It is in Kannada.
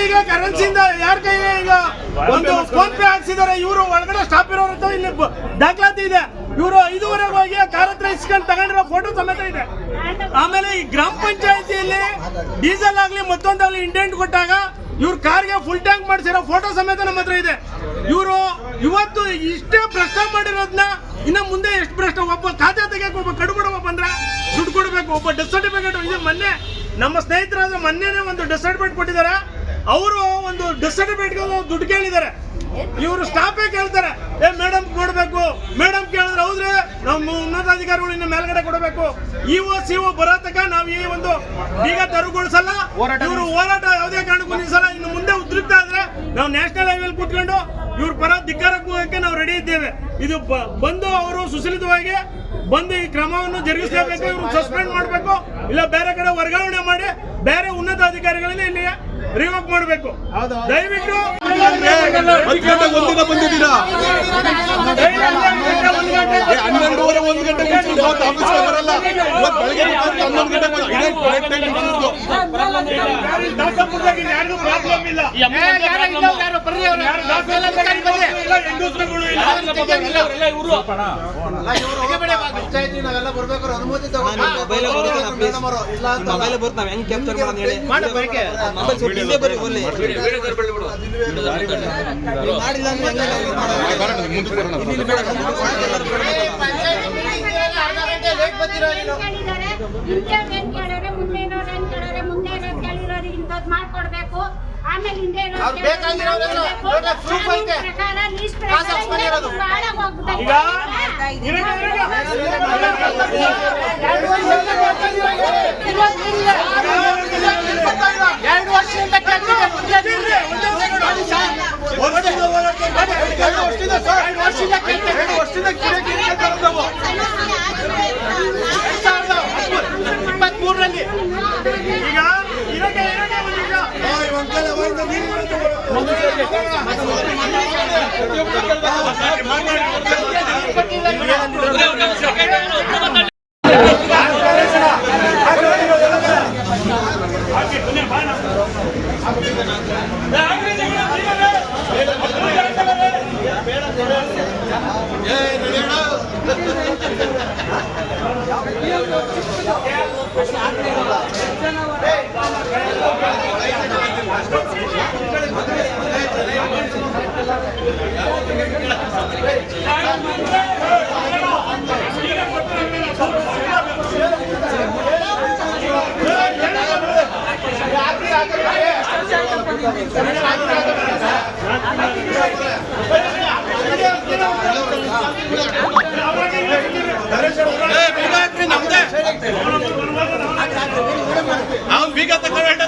ಈಗ ಕರೆನ್ಸಿಯಿಂದ ಯಾರ ಕೈಗೆ ಈಗ ಒಂದು ಫೋನ್ ಪೇ ಹಾಕ್ಸಿದ್ದಾರೆ. ಇವರು ಒಳಗಡೆ ಸ್ಟಾಪ್ ಇರೋರು ಇಲ್ಲಿ ದಾಖಲಾತಿ ಇದೆ. ಇವರು 5:15 ಹೋಗಿ ಕಾರ್ ಹತ್ರ ಇಸ್ಕೊಂಡು ತಗೊಂಡಿರೋ ಫೋಟೋ ಸಮೇತ ಇದೆ. ಆಮೇಲೆ ಈ ಗ್ರಾಮ ಪಂಚಾಯತಿಯಲ್ಲಿ ಡೀಸೆಲ್ ಆಗ್ಲಿ ಮತ್ತೊಂದಾಗ್ಲಿ ಇಂಡೆಂಟ್ ಕೊಟ್ಟಾಗ ಇವ್ರ ಕಾರ್ಗೆ ಫುಲ್ ಟ್ಯಾಂಕ್ ಮಾಡಿಸಿರೋ ಫೋಟೋ ಸಮೇತ ನಮ್ಮ ಹತ್ರ ಇದೆ. ಇವರು ಇವತ್ತು ಇಷ್ಟೇ ಭ್ರಷ್ಟ ಮಾಡಿರೋದನ್ನ ಇನ್ನು ಮುಂದೆ ಎಷ್ಟು ಭ್ರಷ್ಟ, ಒಬ್ಬ ಖಾತೆ ತೆಗಿಯಕ್ಕೆ ಒಬ್ಬ ಕಡುಬಡವ ಬಂದ್ರೆ ದುಡ್ಡು ಕೊಡಬೇಕು, ಒಬ್ಬ ಡೆತ್ ಸರ್ಟಿಫಿಕೇಟ್. ಇದು ಮೊನ್ನೆ ನಮ್ಮ ಸ್ನೇಹಿತರಾದ ಮೊನ್ನೆನೇ ಒಂದು ಡೆತ್ ಸರ್ಟಿಫಿಕೇಟ್ ಕೊಟ್ಟಿದ್ದಾರೆ. ಅವರು ಒಂದು ಡೆತ್ ಸರ್ಟಿಫಿಕೇಟ್ಗೆ ದುಡ್ಡು ಕೇಳಿದ್ದಾರೆ. ಇವರು ಸ್ಟಾಫೇ ಕೇಳ್ತಾರೆ, ಮೇಡಮ್ ಕೊಡಬೇಕು. ಮೇಡಮ್ ಕೇಳಿದ್ರೆ ಹೌದ್ರೆ ನಮ್ಮ ಉನ್ನತಾಧಿಕಾರಿಗಳು ಇನ್ನು ಮೇಲ್ಗಡೆ ಕೊಡಬೇಕು. ಇಒ ಸಿಒ ಬರೋತಕ ನಾವು ಈ ಒಂದು ಈಗ ತೆರವುಗೊಳಿಸಲ್ಲ. ಇವರು ಹೋರಾಟ ಯಾವುದೇ ಕಾರಣಕ್ಕೂ ನಿಲ್ಲಿಸಲ್ಲ. ಇನ್ನು ಮುಂದೆ ಉದ್ರಿಕ್ತ ಆದ್ರೆ ನಾವು ನ್ಯಾಷನಲ್ ಹೈವೇಲಿ ಕೂತ್ಕೊಂಡು ಇವ್ರ ಪರ ಧಿಕ್ಕಾರಕ್ಕೆ ಹೋಗಕ್ಕೆ ನಾವು ರೆಡಿ ಇದ್ದೇವೆ. ಇದು ಬಂದು ಅವರು ಸುಸಲಿತವಾಗಿ ಬಂದು ಈ ಕ್ರಮವನ್ನು ಜರುಗಿಸಲೇಬೇಕು. ಇವ್ರು ಸಸ್ಪೆಂಡ್ ಮಾಡಬೇಕು, ಇಲ್ಲ ಬೇರೆ ಕಡೆ ವರ್ಗಾವಣೆ ಮಾಡಿ ಬೇರೆ ಉನ್ನತ ಅಧಿಕಾರಿಗಳನ್ನ ಇಲ್ಲಿ ರಿವೋಕ್ ಮಾಡಬೇಕು. ದಯವಿಟ್ಟು ಒಂದಿನ ಬಂದಿದ್ದೀರಾ 12:30 1 ಗಂಟೆ ಬರಲ್ಲ. ಇವತ್ತು ಬೆಳಗ್ಗೆ 11 ಗಂಟೆ ಮಾಡ್ಕೊಡ್ಬೇಕು. ಆಮೇಲೆ ಅವ್ನು ಬೀಗ ತಗೊಂಡ